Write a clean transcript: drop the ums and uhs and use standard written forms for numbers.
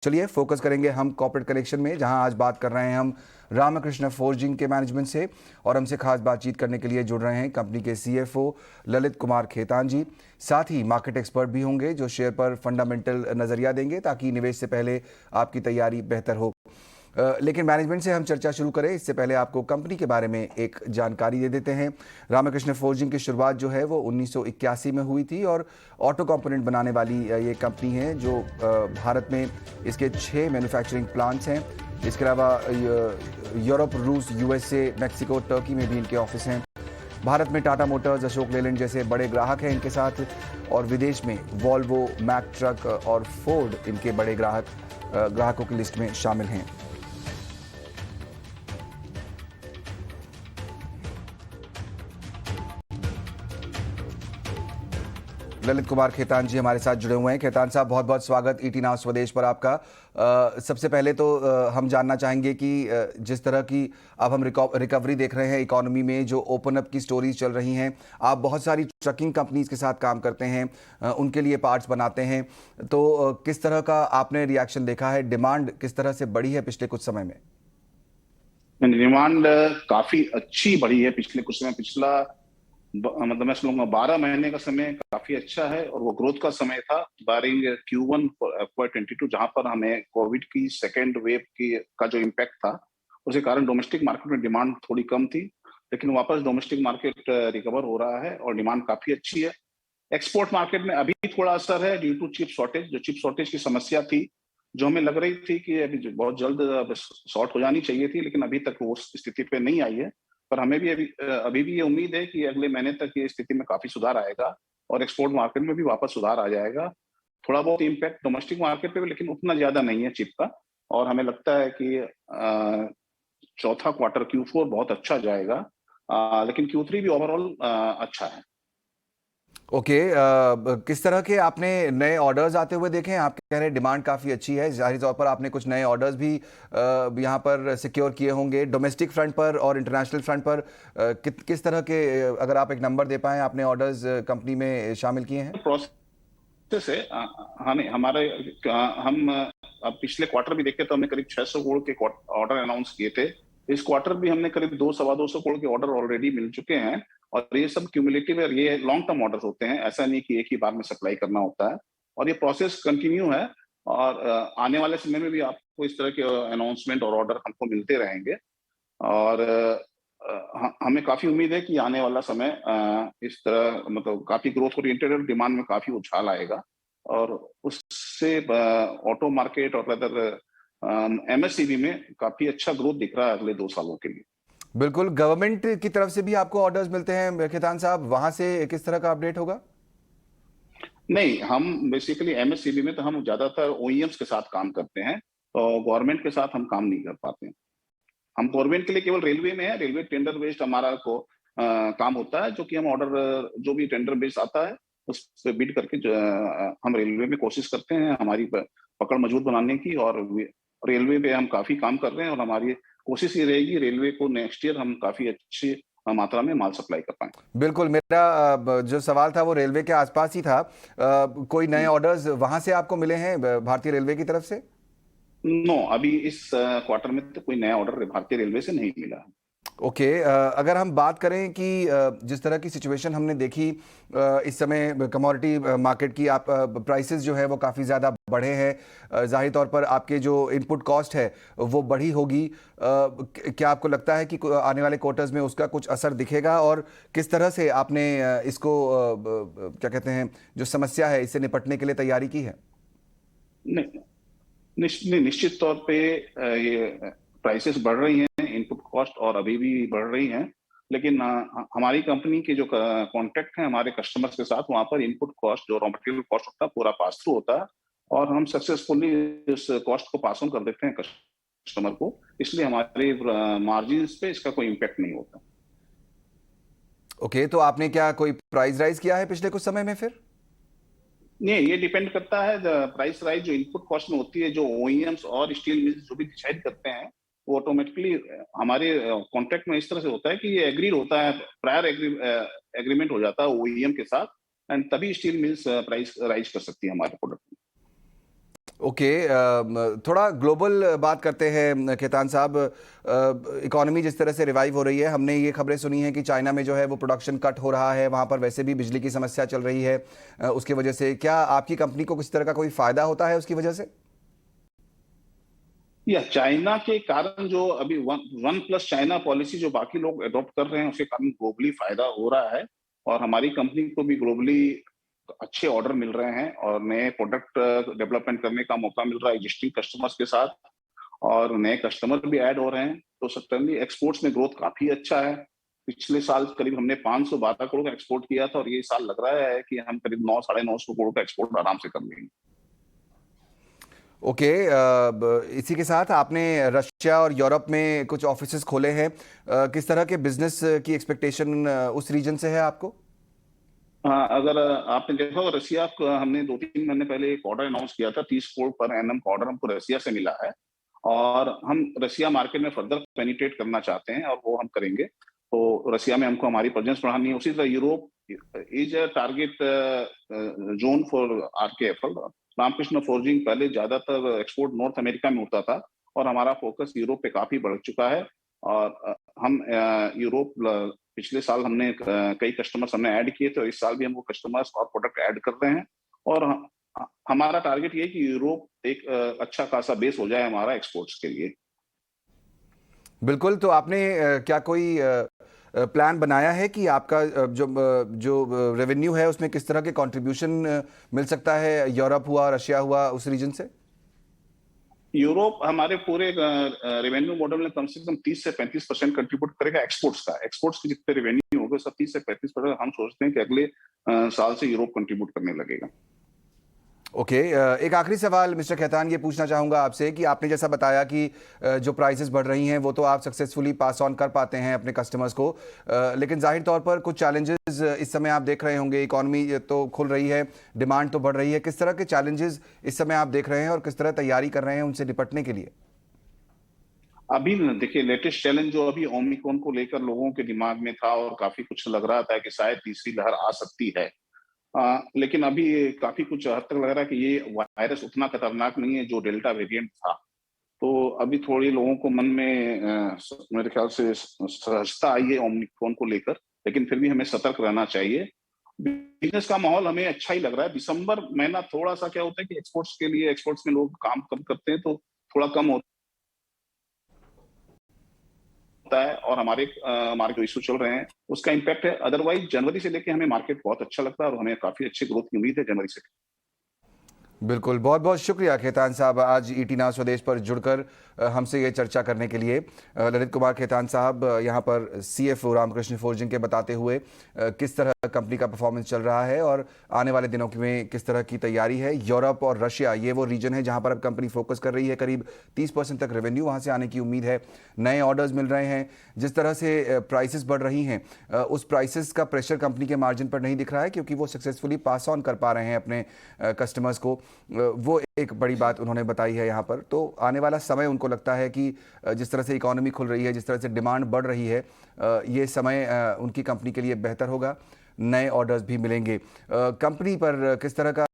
चलिए फोकस करेंगे हम कॉर्पोरेट कनेक्शन में, जहां आज बात कर रहे हैं हम रामकृष्ण फोर्जिंग के मैनेजमेंट से। और हमसे खास बातचीत करने के लिए जुड़ रहे हैं कंपनी के सीएफओ ललित कुमार खेतान जी। साथ ही मार्केट एक्सपर्ट भी होंगे जो शेयर पर फंडामेंटल नज़रिया देंगे ताकि निवेश से पहले आपकी तैयारी बेहतर हो। लेकिन मैनेजमेंट से हम चर्चा शुरू करें इससे पहले आपको कंपनी के बारे में एक जानकारी दे देते हैं। रामकृष्ण फोर्जिंग की शुरुआत जो है वो 1981 में हुई थी और ऑटो कंपोनेंट बनाने वाली ये कंपनी है जो भारत में इसके 6 मैन्युफैक्चरिंग प्लांट्स हैं। इसके अलावा यूरोप, रूस, यूएसए, मेक्सिको, टर्की में भी इनके ऑफिस हैं। भारत में टाटा मोटर्स, अशोक लेलैंड जैसे बड़े ग्राहक हैं इनके साथ, और विदेश में वॉल्वो, मैक ट्रक और फोर्ड इनके बड़े ग्राहकों की लिस्ट में शामिल हैं। ललित कुमार खेतान जी हमारे साथ जुड़े हुए हैं। खेतान साहब, बहुत बहुत स्वागत ईटी नाउ स्वदेश पर आपका। सबसे पहले तो हम जानना चाहेंगे कि जिस तरह की अब हम रिकवरी देख रहे हैं इकोनॉमी में, जो ओपन अप की स्टोरीज चल रही हैं, आप बहुत सारी ट्रकिंग कंपनीज के साथ काम करते हैं, उनके लिए पार्ट्स बनाते हैं, तो किस तरह का आपने रिएक्शन देखा है? डिमांड किस तरह से बढ़ी है पिछले कुछ समय में? डिमांड काफी अच्छी बढ़ी है पिछले कुछ समय। मतलब मैं समझूंगा 12 महीने का समय काफी अच्छा है, और वो ग्रोथ का समय था बारिंग Q1 FY22, जहां पर हमें कोविड की सेकेंड वेव का जो इम्पैक्ट था उसके कारण डोमेस्टिक मार्केट में डिमांड थोड़ी कम थी, लेकिन वापस डोमेस्टिक मार्केट रिकवर हो रहा है और डिमांड काफी अच्छी है। एक्सपोर्ट मार्केट में अभी थोड़ा असर है ड्यू टू चिप शॉर्टेज। जो चिप शॉर्टेज की समस्या थी, जो हमें लग रही थी कि अभी बहुत जल्द शॉर्ट हो जानी चाहिए थी, लेकिन अभी तक वो स्थिति पे नहीं आई है। पर हमें भी अभी भी ये उम्मीद है कि अगले महीने तक ये स्थिति में काफी सुधार आएगा और एक्सपोर्ट मार्केट में भी वापस सुधार आ जाएगा। थोड़ा बहुत इम्पैक्ट डोमेस्टिक मार्केट पे भी, लेकिन उतना ज्यादा नहीं है चिप का। और हमें लगता है कि चौथा क्वार्टर Q4 बहुत अच्छा जाएगा, लेकिन Q3 भी ओवरऑल अच्छा है। ओके, किस तरह के आपने नए ऑर्डर्स आते हुए देखे हैं? आप कह रहे हैं डिमांड काफ़ी अच्छी है, जाहिर तौर पर आपने कुछ नए ऑर्डर्स भी यहाँ पर सिक्योर किए होंगे डोमेस्टिक फ्रंट पर और इंटरनेशनल फ्रंट पर। किस तरह के, अगर आप एक नंबर दे पाएं, आपने ऑर्डर्स कंपनी में शामिल किए हैं? प्रोसेस है। हमें हमारे हम अब पिछले क्वार्टर भी देखे तो हमने करीब 600 करोड़ के ऑर्डर अनाउंस किए थे। इस क्वार्टर भी हमने करीब 200-225 करोड़ के ऑर्डर ऑलरेडी मिल चुके हैं, और ये सब क्यूमुलेटिव है, ये लॉन्ग टर्म ऑर्डर होते हैं, ऐसा नहीं कि एक ही बार में सप्लाई करना होता है। और ये प्रोसेस कंटिन्यू है, और आने वाले समय में भी आपको इस तरह के अनाउंसमेंट और ऑर्डर हमको मिलते रहेंगे। और हमें काफी उम्मीद है कि आने वाला समय इस तरह मतलब काफी ग्रोथ ओरिएंटेड और डिमांड में काफी उछाल आएगा, और उससे ऑटो मार्केट और अदर एमएससीबी में काफी अच्छा ग्रोथ दिख रहा है अगले 2 सालों के लिए। बिल्कुल। गवर्नमेंट की तरफ से भी आपको ऑर्डर्स मिलते हैं खेतान साहब, वहाँ से किस तरह का अपडेट होगा? नहीं, हम बेसिकली एमएससीबी में तो हम ज्यादातर ओईएम्स के साथ काम करते हैं, तो गवर्नमेंट के साथ हम काम नहीं कर पाते हैं। हम गवर्नमेंट के लिए केवल रेलवे में है, रेलवे टेंडर बेस्ड हमारा काम होता है, जो कि हम ऑर्डर जो भी टेंडर बेस्ड आता है उस पे बिड करके हम रेलवे में कोशिश करते हैं हमारी पकड़ मजबूत बनाने की। और रेलवे पे हम काफी काम कर रहे हैं, और हमारी कोशिश ये रहेगी रेलवे को नेक्स्ट ईयर हम काफी अच्छी मात्रा में माल सप्लाई कर पाए। बिल्कुल। मेरा जो सवाल था वो रेलवे के आसपास ही था। कोई नए ऑर्डर्स वहां से आपको मिले हैं भारतीय रेलवे की तरफ से? नो, अभी इस क्वार्टर में तो कोई नया ऑर्डर भारतीय रेलवे से नहीं मिला है। ओके, अगर हम बात करें कि जिस तरह की सिचुएशन हमने देखी इस समय कमोडिटी मार्केट की, आप प्राइसेस जो है वो काफ़ी ज़्यादा बढ़े हैं, जाहिर तौर पर आपके जो इनपुट कॉस्ट है वो बढ़ी होगी। क्या आपको लगता है कि आने वाले क्वार्टर्स में उसका कुछ असर दिखेगा, और किस तरह से आपने इसको क्या कहते हैं, जो समस्या है इससे निपटने के लिए तैयारी की है? नहीं, निश्चित तौर पे ये प्राइसेस बढ़ रही हैं, इनपुट कॉस्ट और अभी भी बढ़ रही हैं, लेकिन हमारी कंपनी के जो कॉन्ट्रैक्ट हैं हमारे कस्टमर्स के साथ, वहां पर इनपुट कॉस्ट जो रॉ मटेरियल कॉस्ट होता है पूरा पास थ्रू होता है, और हम सक्सेसफुली इस कॉस्ट को पास ऑन कर देते हैं कस्टमर को। इसलिए हमारे मार्जिन्स पे इसका कोई इम्पैक्ट नहीं होता। ओके, तो आपने क्या कोई प्राइस राइज किया है पिछले कुछ समय में फिर? नहीं, ये डिपेंड करता है प्राइस राइज जो इनपुट कॉस्ट में होती है, जो ओईएम्स और स्टील मिल्स जो भी डिसाइड करते हैं, वो ऑटोमेटिकली हमारे कॉन्ट्रैक्ट में इस तरह से होता है कि ये एग्रीड होता है, प्रायर एग्रीमेंट हो जाता है ओईएम के साथ, एंड तभी स्टील मिल्स प्राइस राइज कर सकती है हमारे प्रोडक्ट में। ओके, थोड़ा ग्लोबल बात करते हैं खेतान साहब। इकोनॉमी जिस तरह से रिवाइव हो रही है, हमने ये खबरें सुनी हैं कि चाइना में जो है वो प्रोडक्शन कट हो रहा है, वहाँ पर वैसे भी बिजली की समस्या चल रही है। उसकी वजह से क्या आपकी कंपनी को किसी तरह का कोई फायदा होता है उसकी वजह से? या चाइना के कारण जो अभी वन प्लस चाइना पॉलिसी जो बाकी लोग अडॉप्ट कर रहे हैं उसके कारण ग्लोबली फायदा हो रहा है। और हमारी कंपनी को भी ग्लोबली अच्छे ऑर्डर मिल रहे हैं और नए प्रोडक्ट डेवलपमेंट करने का मौका मिल रहा है एग्जिस्टिंग कस्टमर्स के साथ, और नए कस्टमर भी ऐड हो रहे हैं। तो सडनली एक्सपोर्ट्स में ग्रोथ काफी अच्छा है। पिछले साल करीब हमने 512 करोड़ का एक्सपोर्ट किया था और ये साल लग रहा है कि हम करीब 9 साढ़े 900 करोड़ का एक्सपोर्ट आराम से कर लेंगे। ओके, इसी के साथ आपने रशिया और यूरोप में कुछ ऑफिसेज खोले हैं। किस तरह के बिजनेस की एक्सपेक्टेशन उस रीजन से है आपको? हाँ, अगर आपने देखा हो रसिया को हमने 2-3 महीने पहले एक ऑर्डर अनाउंस किया था, 30 करोड़ पर एनम का ऑर्डर हमको रसिया से मिला है। और हम रसिया मार्केट में फर्दर पेनिट्रेट करना चाहते हैं और वो हम करेंगे। तो रसिया में हमको हमारी प्रेजेंस बढ़ानी है। उसी तरह Europe is a target zone for RKFL. Ramkrishna forging पहले ज्यादातर एक्सपोर्ट नॉर्थ अमेरिका में होता था और हमारा फोकस यूरोप पे काफी बढ़ चुका है। और हम यूरोप पिछले साल हमने कई कस्टमर्स हमने ऐड किए थे और इस साल भी हम वो कस्टमर्स और प्रोडक्ट ऐड कर रहे हैं। और हमारा टारगेट ये है कि यूरोप एक अच्छा खासा बेस हो जाए हमारा एक्सपोर्ट्स के लिए। बिल्कुल, तो आपने क्या कोई प्लान बनाया है कि आपका जो रेवेन्यू है उसमें किस तरह के कंट्रीब्यूशन मिल सकता है? यूरोप हुआ, रशिया हुआ, उस रीजन से? यूरोप हमारे पूरे रेवेन्यू मॉडल में कम से कम 30 से 35% कंट्रीब्यूट करेगा एक्सपोर्ट्स का। एक्सपोर्ट्स के जितने रेवेन्यू होगा सब 30 से 35% हम सोचते हैं कि अगले साल से यूरोप कंट्रीब्यूट करने लगेगा। ओके, एक आखिरी सवाल मिस्टर खेतान ये पूछना चाहूँगा आपसे कि आपने जैसा बताया कि जो प्राइसेस बढ़ रही हैं वो तो आप सक्सेसफुली पास ऑन कर पाते हैं अपने कस्टमर्स को, लेकिन जाहिर तौर पर कुछ चैलेंजेस इस समय आप देख रहे होंगे। इकॉनमी तो खुल रही है, डिमांड तो बढ़ रही है। किस तरह के चैलेंजेस इस समय आप देख रहे हैं और किस तरह तैयारी कर रहे हैं उनसे निपटने के लिए? अभी देखिए लेटेस्ट चैलेंज जो अभी ओमिक्रॉन को लेकर लोगों के दिमाग में था और काफी कुछ लग रहा था कि शायद तीसरी लहर आ सकती है। लेकिन अभी काफी कुछ हद तक लग रहा है कि ये वायरस उतना खतरनाक नहीं है जो डेल्टा वेरिएंट था। तो अभी थोड़ी लोगों को मन में मेरे ख्याल से सहजता आई है ओमिक्रॉन को लेकर, लेकिन फिर भी हमें सतर्क रहना चाहिए। बिजनेस का माहौल हमें अच्छा ही लग रहा है। दिसंबर महीना थोड़ा सा क्या होता है कि एक्सपोर्ट्स के लिए एक्सपोर्ट्स में लोग काम कम करते हैं तो थोड़ा कम होता है और हमारे जो इशू चल रहे हैं उसका इम्पैक्ट है। अदरवाइज जनवरी से लेके हमें मार्केट बहुत अच्छा लगता है और हमें काफी अच्छी ग्रोथ की उम्मीद है जनवरी से। बिल्कुल, बहुत बहुत शुक्रिया खेतान साहब आज ईटी नाउ स्वदेश पर जुड़कर हमसे ये चर्चा करने के लिए। ललित कुमार खेतान साहब यहाँ पर सीएफओ रामकृष्ण फोर्जिंग के बताते हुए किस तरह कंपनी का परफॉर्मेंस चल रहा है और आने वाले दिनों में किस तरह की तैयारी है। यूरोप और रशिया ये वो रीजन है जहाँ पर अब कंपनी फोकस कर रही है। करीब 30% तक रेवेन्यू वहाँ से आने की उम्मीद है। नए ऑर्डर्स मिल रहे हैं। जिस तरह से प्राइसेस बढ़ रही हैं उस प्राइसेस का प्रेशर कंपनी के मार्जिन पर नहीं दिख रहा है क्योंकि वो सक्सेसफुली पास ऑन कर पा रहे हैं अपने कस्टमर्स को। वो एक बड़ी बात उन्होंने बताई है यहाँ पर। तो आने वाला समय उनको लगता है कि जिस तरह से इकोनॉमी खुल रही है, जिस तरह से डिमांड बढ़ रही है, ये समय उनकी कंपनी के लिए बेहतर होगा। नए ऑर्डर्स भी मिलेंगे। कंपनी पर किस तरह का